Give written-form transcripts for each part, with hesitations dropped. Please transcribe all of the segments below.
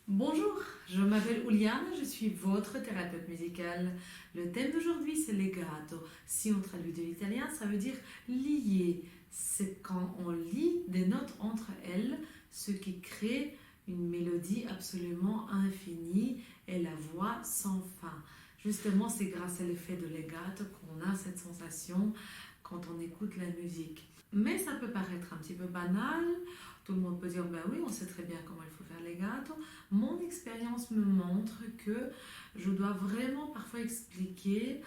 Bonjour, je m'appelle Uliane, je suis votre thérapeute musicale. Le thème d'aujourd'hui c'est legato. Si on traduit de l'italien, ça veut dire lier. C'est quand on lie des notes entre elles, ce qui crée une mélodie absolument infinie et la voix sans fin. Justement, c'est grâce à l'effet de legato qu'on a cette sensation quand on écoute la musique. Mais ça peut paraître un petit peu banal. Tout le monde peut dire, ben oui, on sait très bien comment il faut faire legato. Mon expérience me montre que je dois vraiment parfois expliquer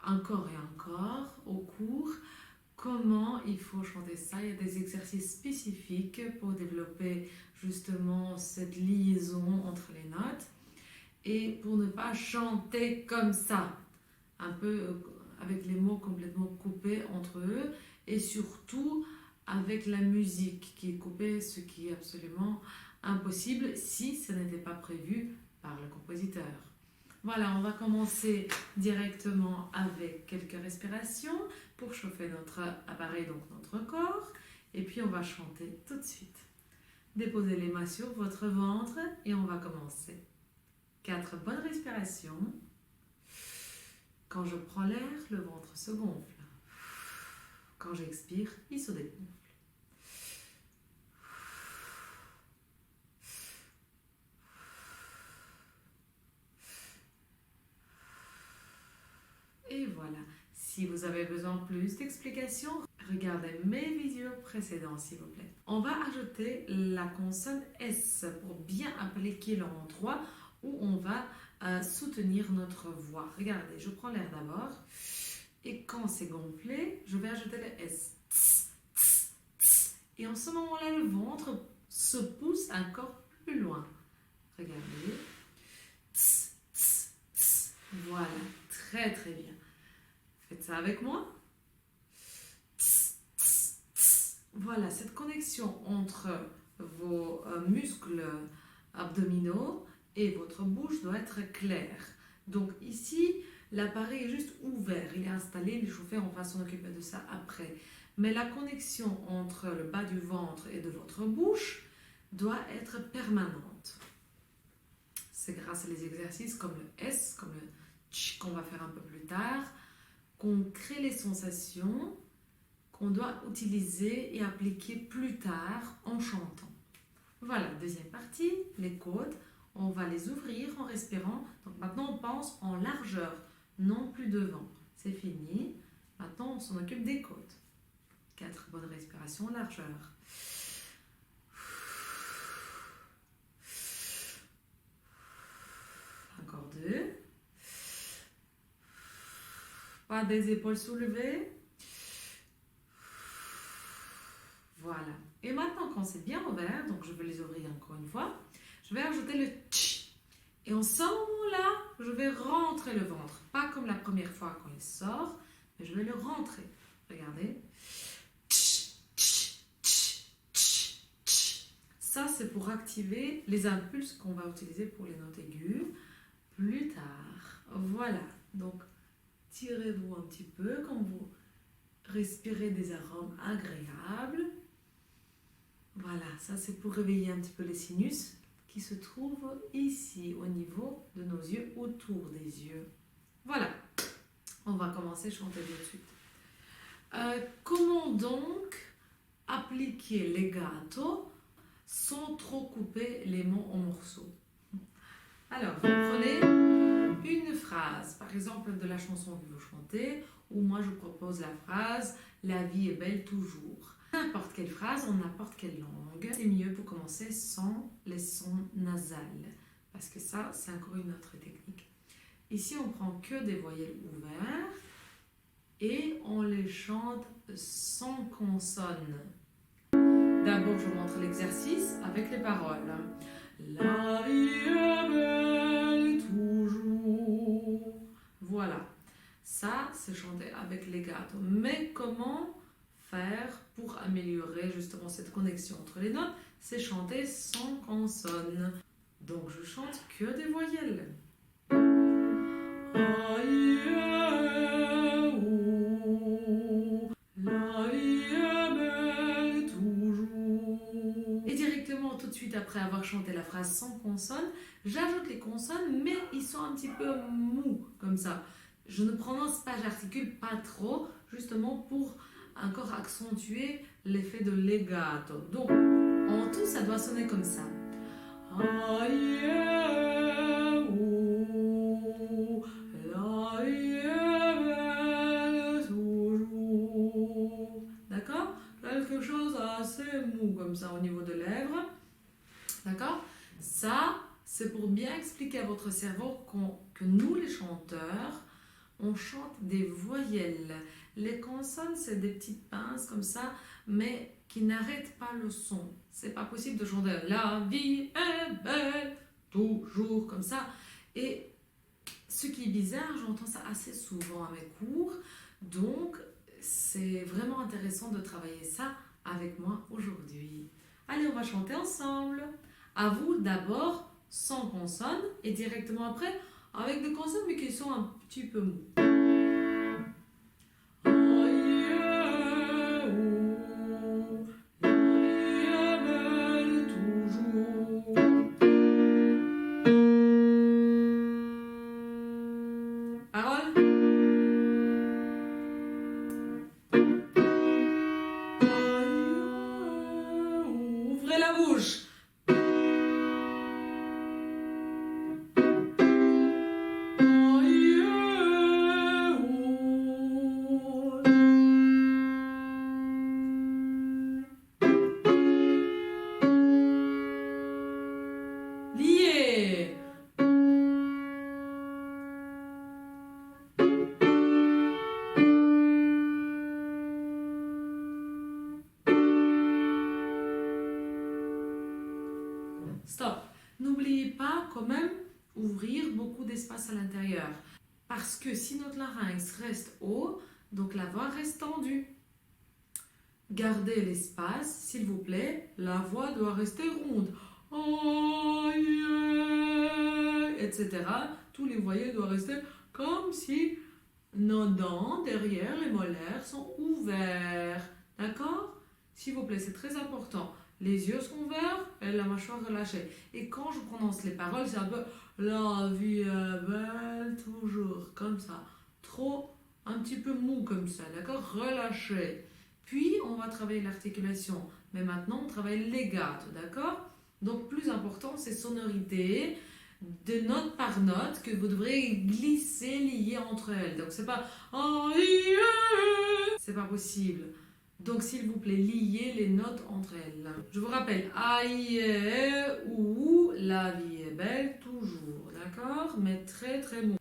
encore et encore au cours comment il faut chanter ça. Il y a des exercices spécifiques pour développer justement cette liaison entre les notes et pour ne pas chanter comme ça, un peu avec les mots complètement coupés entre eux et surtout avec la musique qui est coupée, ce qui est absolument impossible si ce n'était pas prévu par le compositeur. Voilà, on va commencer directement avec quelques respirations pour chauffer notre appareil, donc notre corps, et puis on va chanter tout de suite. Déposez les mains sur votre ventre et on va commencer. 4 bonnes respirations. Quand je prends l'air, le ventre se gonfle. Quand j'expire, il se dégonfle. Et voilà. Si vous avez besoin de plus d'explications, regardez mes vidéos précédentes, s'il vous plaît. On va ajouter la consonne S pour bien appliquer l'endroit où on va soutenir notre voix. Regardez, je prends l'air d'abord. Et quand c'est gonflé, je vais ajouter le S. Et en ce moment-là, le ventre se pousse encore plus loin. Regardez. Voilà, très très bien. Faites ça avec moi. Voilà, cette connexion entre vos muscles abdominaux et votre bouche doit être claire. Donc ici, l'appareil est juste ouvert, il est installé, il est chauffé, on va s'en occuper de ça après. Mais la connexion entre le bas du ventre et de votre bouche doit être permanente. C'est grâce à des exercices comme le S, comme le tch qu'on va faire un peu plus tard, qu'on crée les sensations qu'on doit utiliser et appliquer plus tard en chantant. Voilà, deuxième partie, les côtes. On va les ouvrir en respirant. Donc maintenant, on pense en largeur, non plus devant. C'est fini. Maintenant, on s'en occupe des côtes. 4 bonnes respirations en largeur. Encore 2. Pas des épaules soulevées. Voilà. Et maintenant, quand c'est bien ouvert, donc je vais les ouvrir encore une fois, je vais ajouter le tch. Et en ce moment-là, je vais rentrer le ventre. Pas comme la première fois quand il sort, mais je vais le rentrer. Regardez. Ça, c'est pour activer les impulses qu'on va utiliser pour les notes aiguës plus tard. Voilà. Donc, tirez-vous un petit peu quand vous respirez des arômes agréables. Voilà, ça c'est pour réveiller un petit peu les sinus qui se trouvent ici au niveau de nos yeux, autour des yeux. Voilà, on va commencer à chanter tout de suite. Comment donc appliquer legato sans trop couper les mots en morceaux? Alors, vous prenez une phrase, par exemple de la chanson que vous chantez, ou moi je propose la phrase « La vie est belle toujours ». N'importe quelle phrase, en n'importe quelle langue, c'est mieux pour commencer sans les sons nasales, parce que ça, c'est encore une autre technique. Ici, on prend que des voyelles ouvertes et on les chante sans consonne. D'abord, je vous montre l'exercice avec les paroles. La vie est belle toujours. Voilà. Ça, c'est chanté avec legato. Mais comment faire pour améliorer justement cette connexion entre les notes? C'est chanter sans consonne. Donc, je chante que des voyelles. après avoir chanté la phrase sans consonne, j'ajoute les consonnes, mais ils sont un petit peu mous, comme ça. Je ne prononce pas, j'articule pas trop, justement pour encore accentuer l'effet de legato. Donc, en tout, ça doit sonner comme ça. D'accord? Quelque chose assez mou comme ça au niveau de lèvres. D'accord? Ça, c'est pour bien expliquer à votre cerveau que nous, les chanteurs, on chante des voyelles. Les consonnes, c'est des petites pinces comme ça, mais qui n'arrêtent pas le son. C'est pas possible de chanter la vie est belle, toujours comme ça. Et ce qui est bizarre, j'entends ça assez souvent à mes cours. Donc, c'est vraiment intéressant de travailler ça avec moi aujourd'hui. Allez, on va chanter ensemble. À vous d'abord sans consonne et directement après avec des consonnes mais qui sont un petit peu mous. Parole. Ouvrez la bouche. Lié. Stop. N'oubliez pas quand même ouvrir beaucoup d'espace à l'intérieur. Parce que si notre larynx reste haut, donc la voix reste tendue. Gardez l'espace, s'il vous plaît. La voix doit rester ronde. Etc. Tous les voyelles doivent rester comme si nos dents derrière les molaires sont ouverts. D'accord? S'il vous plaît, c'est très important. Les yeux sont ouverts et la mâchoire relâchée. Et quand je prononce les paroles, c'est un peu la vie est belle, toujours comme ça. Trop, un petit peu mou comme ça, d'accord? Relâché. Puis, on va travailler l'articulation. Mais maintenant, on travaille les legato, d'accord? Donc, plus important, c'est sonorité de note par note que vous devrez glisser, lier entre elles. Donc, c'est pas c'est pas possible. Donc, s'il vous plaît, liez les notes entre elles. Je vous rappelle, aïe, ou, la vie est belle, toujours, d'accord? Mais très, très mou.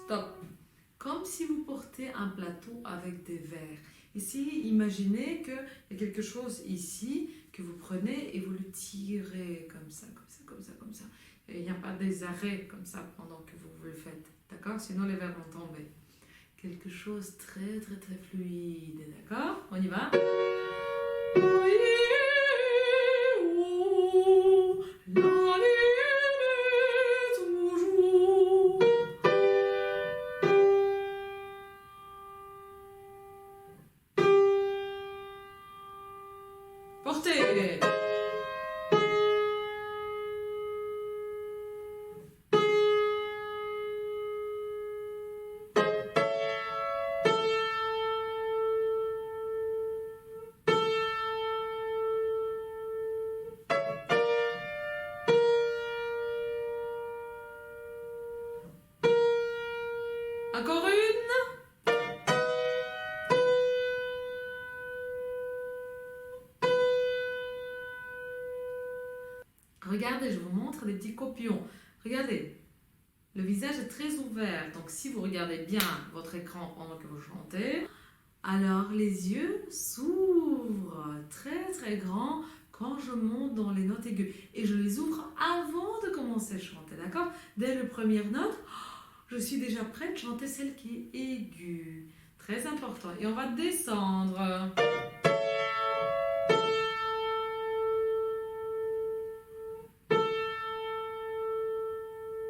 Stop. Comme si vous portez un plateau avec des verres. Ici, imaginez qu'il y a quelque chose ici que vous prenez et vous le tirez comme ça, comme ça, comme ça, comme ça. Et il n'y a pas des arrêts comme ça pendant que vous le faites. D'accord? Sinon, les verres vont tomber. Quelque chose très, très, très fluide. D'accord? On y va? Portez. Encore une. Regardez, je vous montre des petits copions. Regardez, le visage est très ouvert. Donc, si vous regardez bien votre écran pendant que vous chantez, alors les yeux s'ouvrent très très grands quand je monte dans les notes aiguës. Et je les ouvre avant de commencer à chanter, d'accord? Dès la première note, Je suis déjà prête, chanter celle qui est aiguë. Très important. Et on va descendre.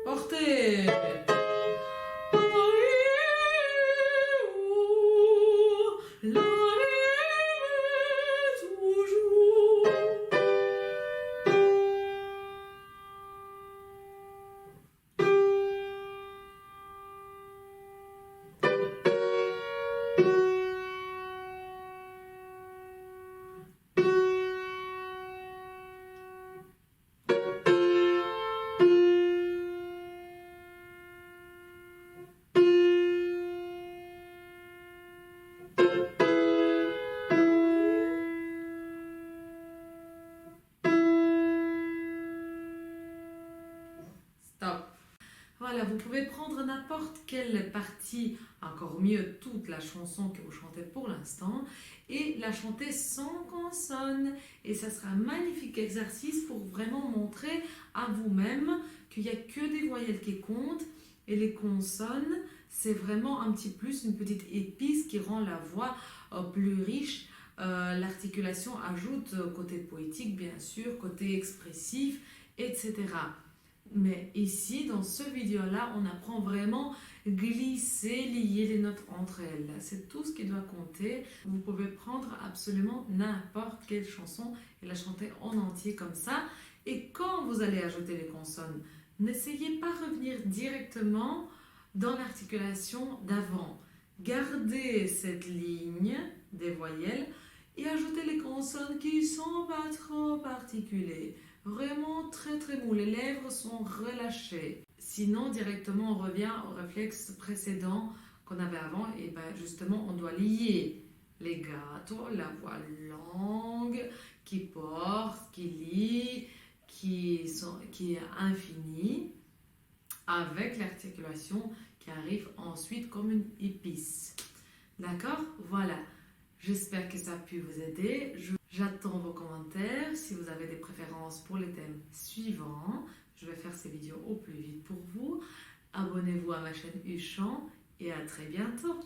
Portez. Stop. Voilà, vous pouvez prendre n'importe quelle partie, encore mieux toute la chanson que vous chantez pour l'instant, et la chanter sans consonne. Et ça sera un magnifique exercice pour vraiment montrer à vous-même qu'il n'y a que des voyelles qui comptent, et les consonnes, c'est vraiment un petit plus, une petite épice qui rend la voix plus riche. L'articulation ajoute côté poétique, bien sûr, côté expressif, etc. Mais ici, dans ce vidéo-là, on apprend vraiment glisser, lier les notes entre elles. C'est tout ce qui doit compter. Vous pouvez prendre absolument n'importe quelle chanson et la chanter en entier comme ça. Et quand vous allez ajouter les consonnes, n'essayez pas de revenir directement dans l'articulation d'avant. Gardez cette ligne des voyelles et ajoutez les consonnes qui ne sont pas trop articulées. Vraiment très très mou, les lèvres sont relâchées. Sinon, directement, on revient au réflexe précédent qu'on avait avant. Et bien justement, on doit lier les gâteaux, la voix longue qui porte, qui lie, qui est infinie, avec l'articulation qui arrive ensuite comme une épice. D'accord? Voilà. J'espère que ça a pu vous aider. J'attends vos commentaires. Si vous avez des préférences pour les thèmes suivants, je vais faire ces vidéos au plus vite pour vous. Abonnez-vous à ma chaîne Huchon et à très bientôt.